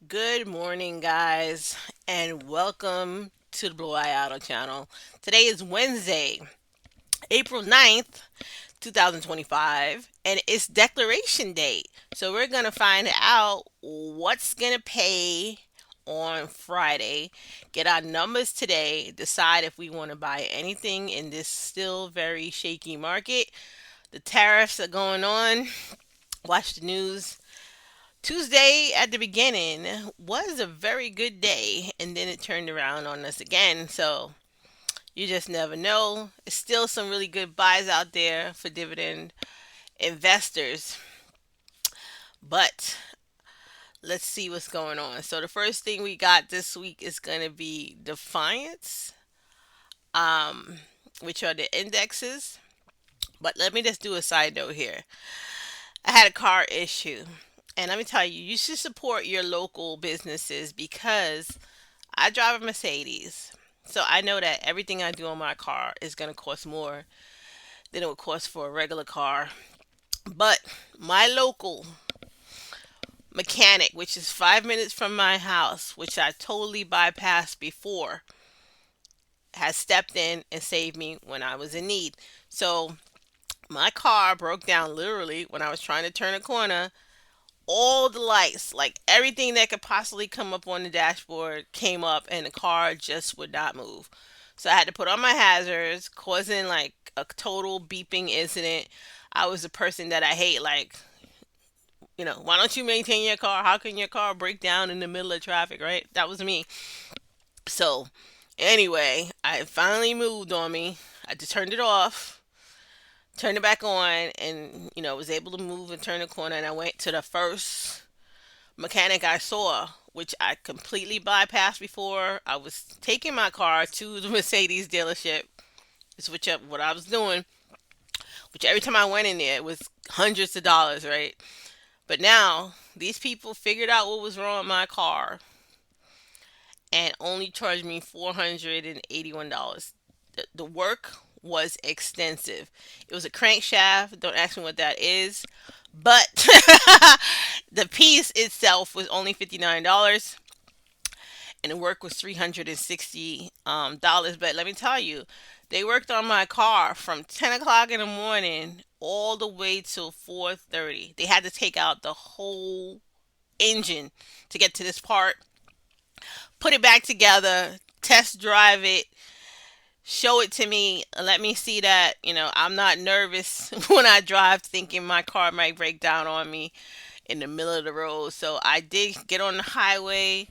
Good morning, guys, and welcome to the Bluayado channel. Today is Wednesday, April 9th, 2025, and it's Declaration Day. So, we're going to find out what's going to pay on Friday, get our numbers today, decide if we want to buy anything in this still very shaky market. The tariffs are going on. Watch the news. Tuesday at the beginning was a very good day, and then it turned around on us again. So you just never know. It's still some really good buys out there for dividend investors, but let's see what's going on. So the first thing we got this week is going to be Defiance, um, which are the indexes. But let me just do a side note here. I had a car issue, and let me tell you, you should support your local businesses because I drive a Mercedes, so I know that everything I do on my car is going to cost more than it would cost for a regular car. But my local mechanic, which is 5 minutes from my house, which I totally bypassed before, has stepped in and saved me when I was in need. So my car broke down literally when I was trying to turn a corner. All the lights, like everything that could possibly come up on the dashboard, came up, and the car just would not move. So I had to put on my hazards, causing like a total beeping incident. I was a person that I hate, like, why don't you maintain your car? How can your car break down in the middle of traffic, right? That was me. So, anyway, I finally moved on me. I just turned it off, turned it back on, and, was able to move and turn the corner. And I went to the first mechanic I saw, which I completely bypassed before. I was taking my car to the Mercedes dealership. It's what I was doing. Which every time I went in there, it was hundreds of dollars, right? But now these people figured out what was wrong with my car and only charged me $481. The work was extensive. It was a crankshaft. Don't ask me what that is. But the piece itself was only $59, and the work was $360. But let me tell you, they worked on my car from 10 o'clock in the morning all the way till 4:30. They had to take out the whole engine to get to this part, put it back together, test drive it, show it to me, let me see that I'm not nervous when I drive, thinking my car might break down on me in the middle of the road. So I did get on the highway,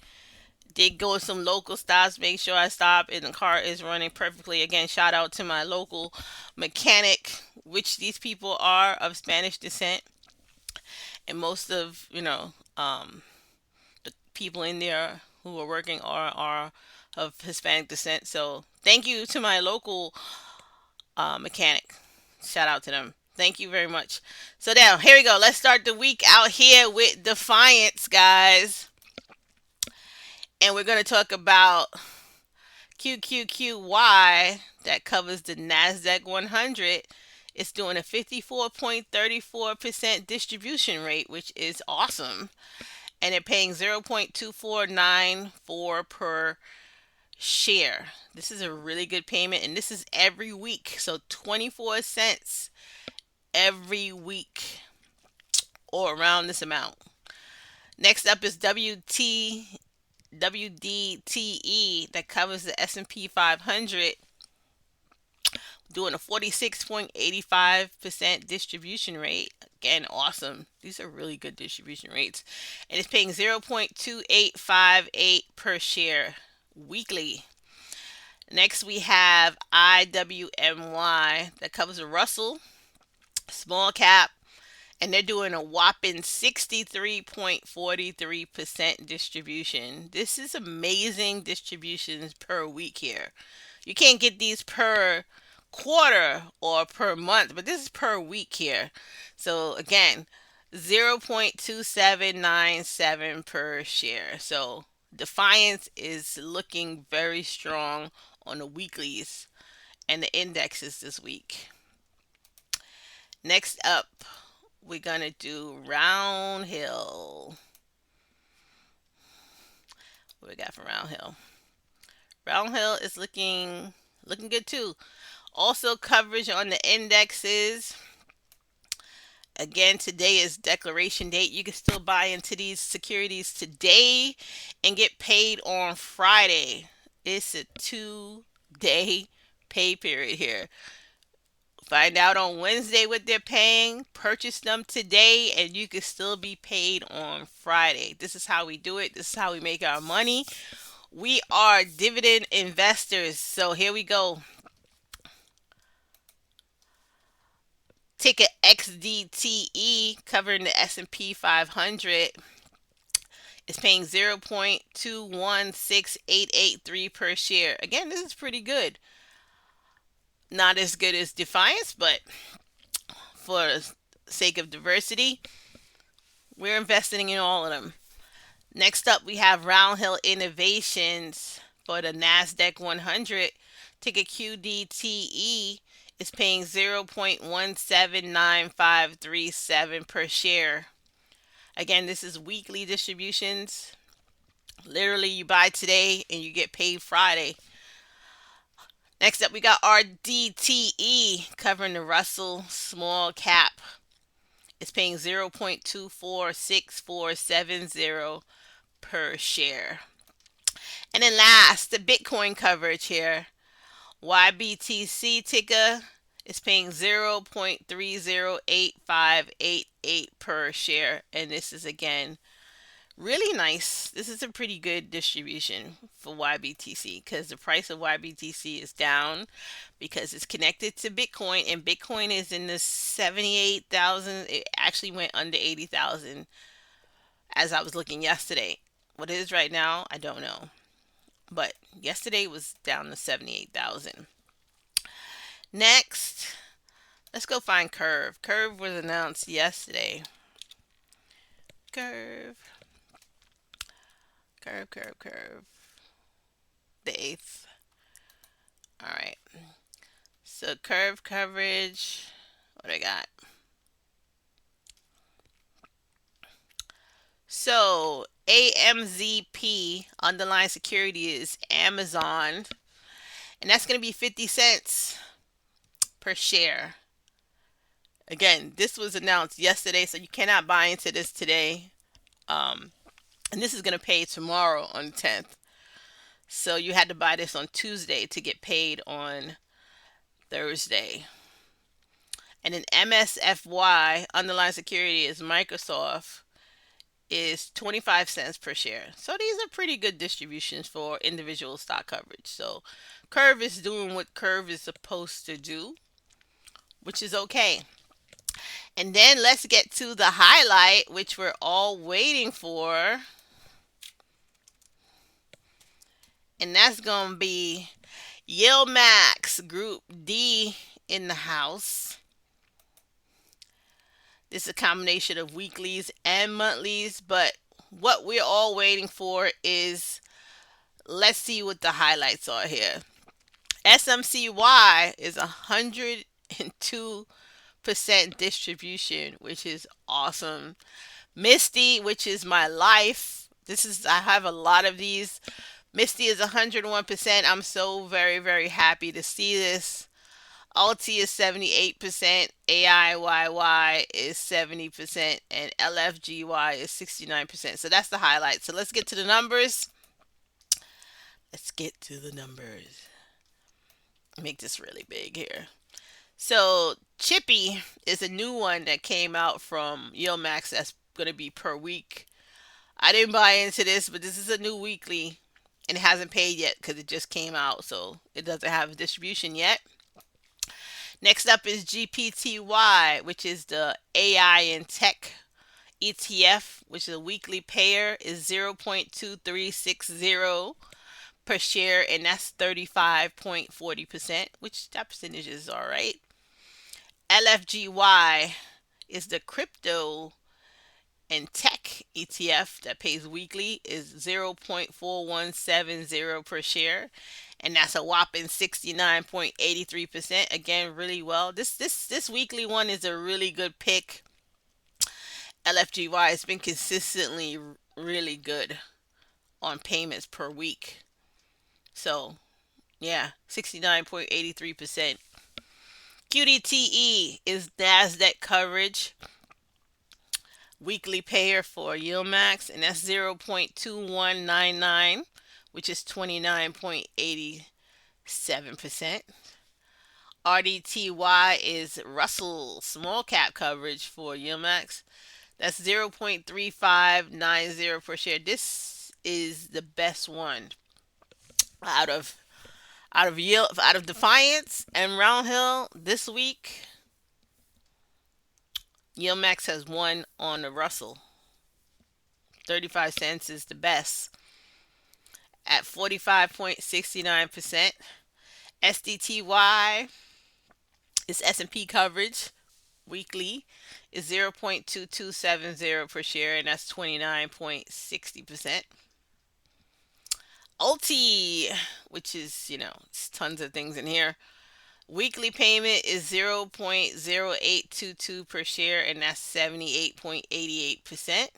did go to some local stops, make sure I stop and the car is running perfectly. Again, shout out to my local mechanic, which these people are of Spanish descent, and most of the people in there who are working are of Hispanic descent. So thank you to my local mechanic. Shout out to them. Thank you very much. So now here we go. Let's start the week out here with Defiance, guys, and we're gonna talk about QQQY that covers the NASDAQ 100. It's doing a 54.34% distribution rate, which is awesome. And they're paying 0.2494 per share. This is a really good payment, and this is every week. So 24 cents every week or around this amount. Next up is WDTE that covers the S&P 500, doing a 46.85% distribution rate. Again, awesome. These are really good distribution rates. And it's paying 0.2858 per share weekly. Next, we have IWMY that covers the Russell small cap, and they're doing a whopping 63.43% distribution. This is amazing distributions per week here. You can't get these per quarter or per month, but this is per week here. So again, 0.2797 per share. So Defiance is looking very strong on the weeklies and the indexes this week. Next up, we're gonna do Roundhill. What we got from Roundhill? Roundhill is looking good too. Also coverage on the indexes. Again, today is declaration date. You can still buy into these securities today and get paid on Friday. It's a 2 day pay period here. Find out on Wednesday what they're paying, purchase them today, and you can still be paid on Friday. This is how we do it. This is how we make our money. We are dividend investors. So here we go. Ticker XDTE covering the S&P 500 is paying 0.216883 per share. Again, this is pretty good. Not as good as Defiance, but for the sake of diversity, we're investing in all of them. Next up, we have Roundhill Innovations for the NASDAQ 100. Ticker QDTE is paying 0.179537 per share. Again, this is weekly distributions. Literally, you buy today and you get paid Friday. Next up, we got RDTE covering the Russell Small Cap. It's paying 0.246470 per share. And then last, the Bitcoin coverage here. YBTC ticker is paying 0.308588 per share. And this is again really nice. This is a pretty good distribution for YBTC because the price of YBTC is down because it's connected to Bitcoin, and Bitcoin is in the 78,000. It actually went under 80,000 as I was looking yesterday. What it is right now, I don't know. But yesterday was down to 78,000. Next, let's go find KURV. KURV was announced yesterday. KURV. KURV. The 8th. Alright. So KURV coverage. What I got? So AMZP underlying security is Amazon. And that's going to be 50 cents per share. Again, this was announced yesterday, so you cannot buy into this today. And this is going to pay tomorrow on the 10th. So you had to buy this on Tuesday to get paid on Thursday. And then MSFY, underlying security, is Microsoft, is 25 cents per share. So these are pretty good distributions for individual stock coverage. So KURV is doing what KURV is supposed to do, which is okay. And then let's get to the highlight, which we're all waiting for. And that's going to be Yield Max Group D in the house. This is a combination of weeklies and monthlies, but what we're all waiting for is, let's see what the highlights are here. SMCY is 102% distribution, which is awesome. Misty, which is my life. I have a lot of these. Misty is 101%. I'm so very, very happy to see this. Alti is 78%, AIYY is 70%, and LFGY is 69%. So that's the highlight. So let's get to the numbers. Make this really big here. So Chippy is a new one that came out from Yield Max that's going to be per week. I didn't buy into this, but this is a new weekly, and it hasn't paid yet because it just came out, so it doesn't have a distribution yet. Next up is GPTY, which is the AI and Tech ETF, which is a weekly payer, is 0.2360 per share, and that's 35.40%, which that percentage is all right. LFGY is the crypto and tech ETF that pays weekly, is 0.4170 per share, and that's a whopping 69.83%. Again, really well. This weekly one is a really good pick. LFGY has been consistently really good on payments per week. So, yeah, 69.83%. QDTE is NASDAQ coverage, weekly payer for Yield Max, and that's 0.2199, which is 29.87%. RDTY is Russell small cap coverage for Yield Max. That's 0.3590 per share. This is the best one out of out of Defiance and Roundhill this week. Yield Max has won on the Russell. 35 cents is the best at 45.69%. SDTY is S&P coverage weekly is 0.2270 per share, and that's 29.60%. Ulti, which is, it's tons of things in here. Weekly payment is 0.0822 per share, and that's 78.88%.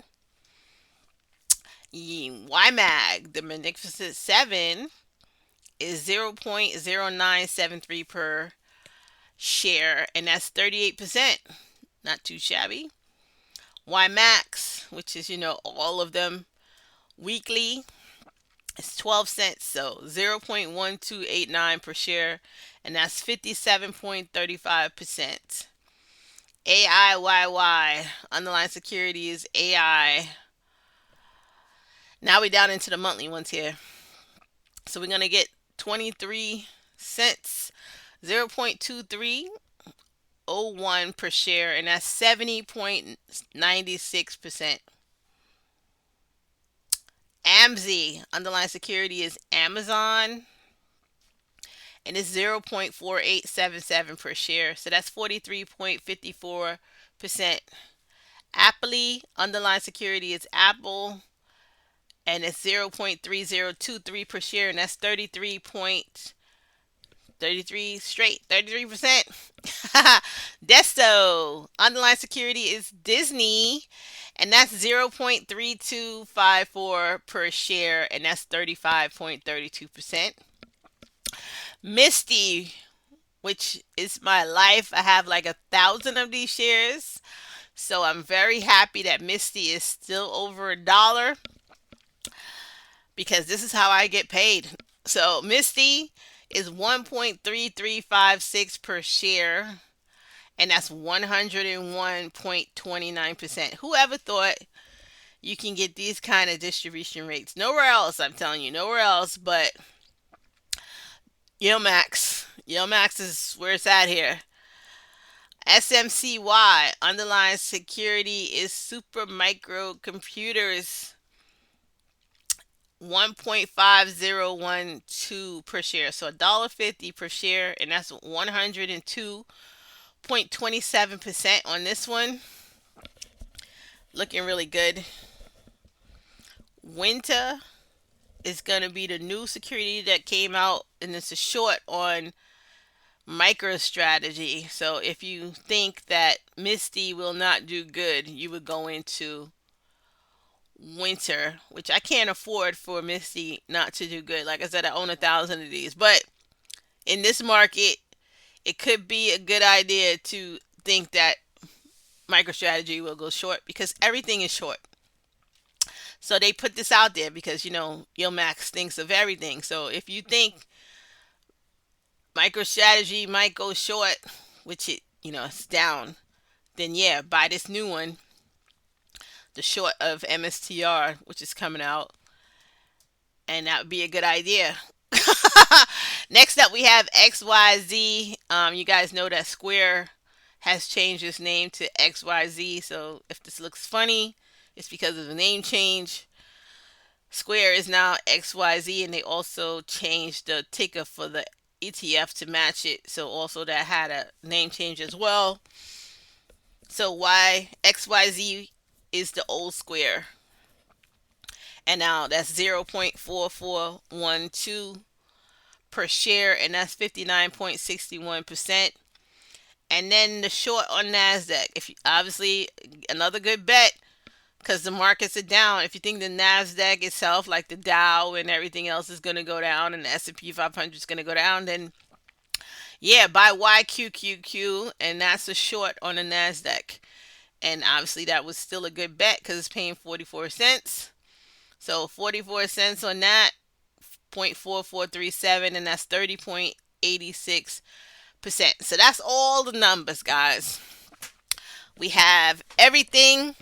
YMAG, the Magnificent 7, is 0.0973 per share, and that's 38%. Not too shabby. YMAX, which is, all of them weekly, it's 12 cents, so 0.1289 per share, and that's 57.35%. AIYY, underlying security is AI. Now we're down into the monthly ones here. So we're going to get 23 cents, 0.2301 per share, and that's 70.96%. AMZ, underlying security is Amazon, and it's 0.4877 per share, so that's 43.54%. Apple, underlying security is Apple, and it's 0.3023 per share, and that's 33 straight, 33%. Desto, underlying security is Disney, and that's 0.3254 per share, and that's 35.32%. Misty, which is my life. I have like 1,000 of these shares, so I'm very happy that Misty is still over $1, because this is how I get paid. So Misty is 1.3356 per share, and that's 101.29%. Whoever thought you can get these kind of distribution rates? Nowhere else, I'm telling you, nowhere else but Yield Max. Yield Max is where it's at here. SMCY, underlying security is Super Micro Computers, 1.5012 per share, so $1.50 per share, and that's 102.27% on this one. Looking really good. Winter is going to be the new security that came out, and it's a short on MicroStrategy. So if you think that Misty will not do good, you would go into Winter, which I can't afford for Misty not to do good. Like I said, I own 1,000 of these, but in this market, it could be a good idea to think that MicroStrategy will go short, because everything is short. So they put this out there because, Yield Max thinks of everything. So if you think MicroStrategy might go short, which it's down, then yeah, buy this new one, the short of MSTR, which is coming out, and that would be a good idea. Next up, we have XYZ. You guys know that Square has changed its name to XYZ, so if this looks funny, it's because of the name change. Square is now XYZ, and they also changed the ticker for the ETF to match it, so also that had a name change as well. So why XYZ is the old Square, and now that's 0.4412 per share, and that's 59.61%. And then the short on NASDAQ, if you, obviously another good bet, because the markets are down. If you think the Nasdaq itself, like the Dow and everything else, is going to go down, and the S&P 500 is going to go down, then yeah, buy YQQQ, and that's a short on the Nasdaq. And obviously, that was still a good bet because it's paying 44 cents. So 44 cents on that, 0.4437, and that's 30.86%. So that's all the numbers, guys. We have everything.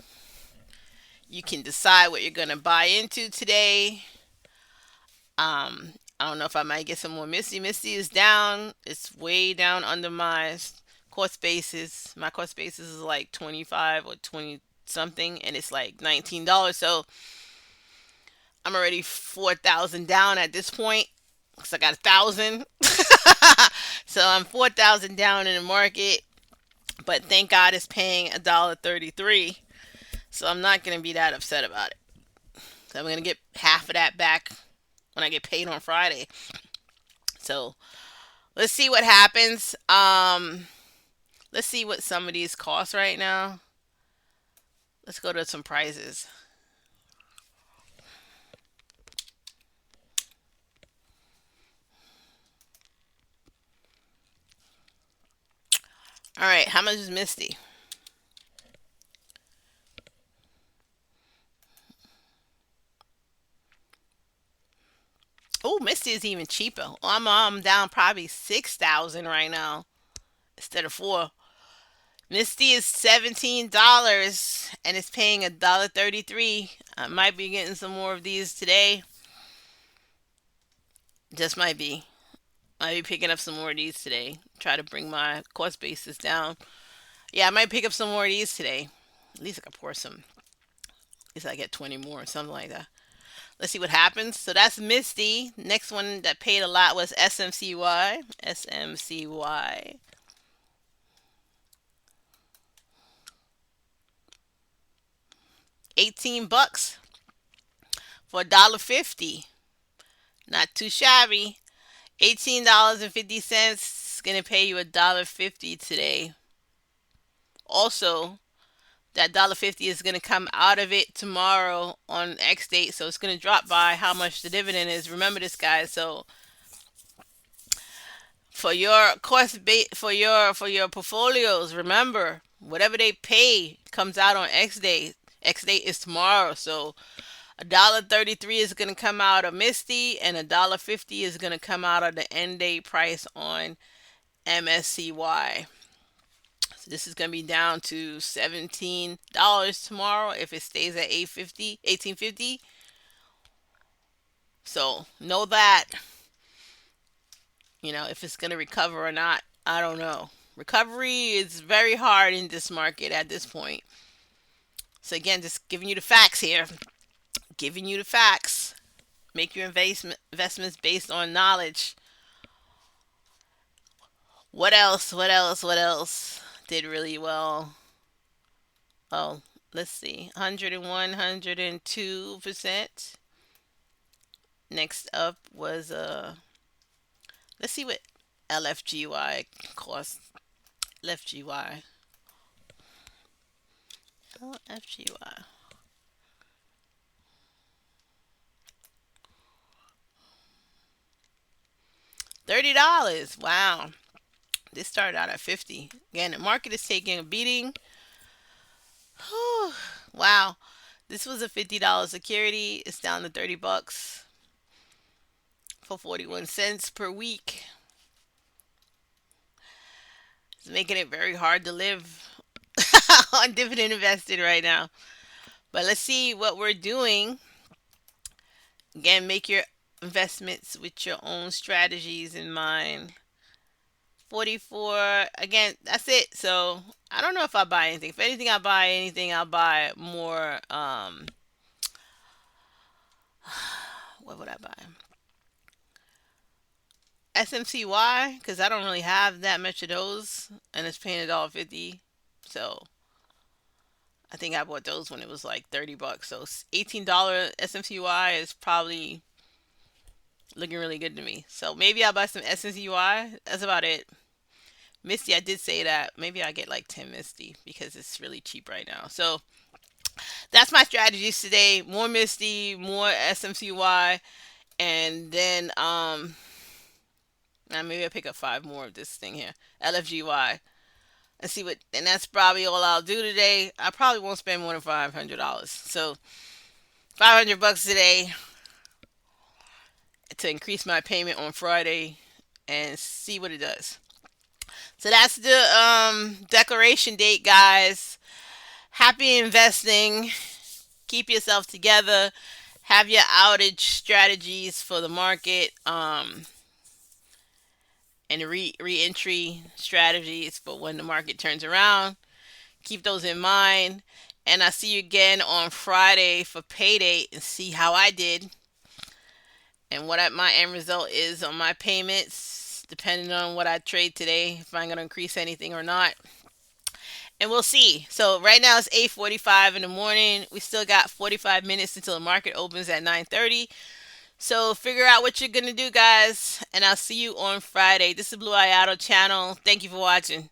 You can decide what you're going to buy into today. I don't know if I might get some more Misty. Misty is down. It's way down under my cost basis. My cost basis is like 25 or 20 something, and it's like $19. So I'm already 4,000 down at this point because I got 1,000. So I'm 4,000 down in the market, but thank God it's paying $1.33. So I'm not gonna be that upset about it. So I'm gonna get half of that back when I get paid on Friday. So let's see what happens. Let's see what some of these cost right now. Let's go to some prices. All right, how much is Misty? Oh, Misty is even cheaper. Oh, I'm down probably 6,000 right now instead of four. Misty is $17 and it's paying $1.33. I might be getting some more of these today. Just might be. Might be picking up some more of these today. Try to bring my cost basis down. Yeah, I might pick up some more of these today. At least I can pour some. At least I get 20 more or something like that. Let's see what happens. So that's Misty. Next one that paid a lot was SMCY. SMCY. 18 bucks for $1.50. Not too shabby. $18.50 is gonna pay you $1.50 today. Also, that $1.50 is gonna come out of it tomorrow on X date, so it's gonna drop by how much the dividend is. Remember this, guys. So for your for your portfolios, remember whatever they pay comes out on X day. X date is tomorrow, so $1.33 is gonna come out of Misty, and $1.50 is gonna come out of the end day price on MSCY. So this is gonna be down to $17 tomorrow if it stays at 850, 1850. So know that, if it's gonna recover or not. I don't know. Recovery is very hard in this market at this point. So again, just giving you the facts here. Giving you the facts. Make your investments based on knowledge. What else? What else? What else did really well? Oh, let's see. 101, 102%. Next up was let's see what LFGY cost. LFGY. LFGY. $30. Wow. This started out at 50. Again, the market is taking a beating. Whew. Wow. This was a $50 security. It's down to 30 bucks for 41 cents per week. It's making it very hard to live on dividend invested right now. But let's see what we're doing. Again, make your investments with your own strategies in mind. 44. Again, that's it. So I don't know if I buy anything. If anything, I buy anything, I'll buy more. What would I buy? SMCY, because I don't really have that much of those, and it's paying $1.50. So I think I bought those when it was like 30 bucks. So $18 SMCY is probably looking really good to me. So maybe I'll buy some SMCY. That's about it. Misty, I did say that. Maybe I get like 10 Misty because it's really cheap right now. So That's my strategies today. More Misty, more SMCY, and then now maybe I pick up five more of this thing here, LFGY, and see what. And that's probably all I'll do today. I probably won't spend more than $500. So $500 today to increase my payment on Friday, and see what it does. So that's the declaration date, guys. Happy investing. Keep yourself together. Have your outage strategies for the market, and re-entry strategies for when the market turns around. Keep those in mind. And I'll see you again on Friday for payday and see how I did and what my end result is on my payments, depending on what I trade today, if I'm going to increase anything or not. And we'll see. So right now it's 8:45 in the morning. We still got 45 minutes until the market opens at 9:30. So figure out what you're gonna do, guys, and I'll see you on Friday. This is Bluayado channel. Thank you for watching.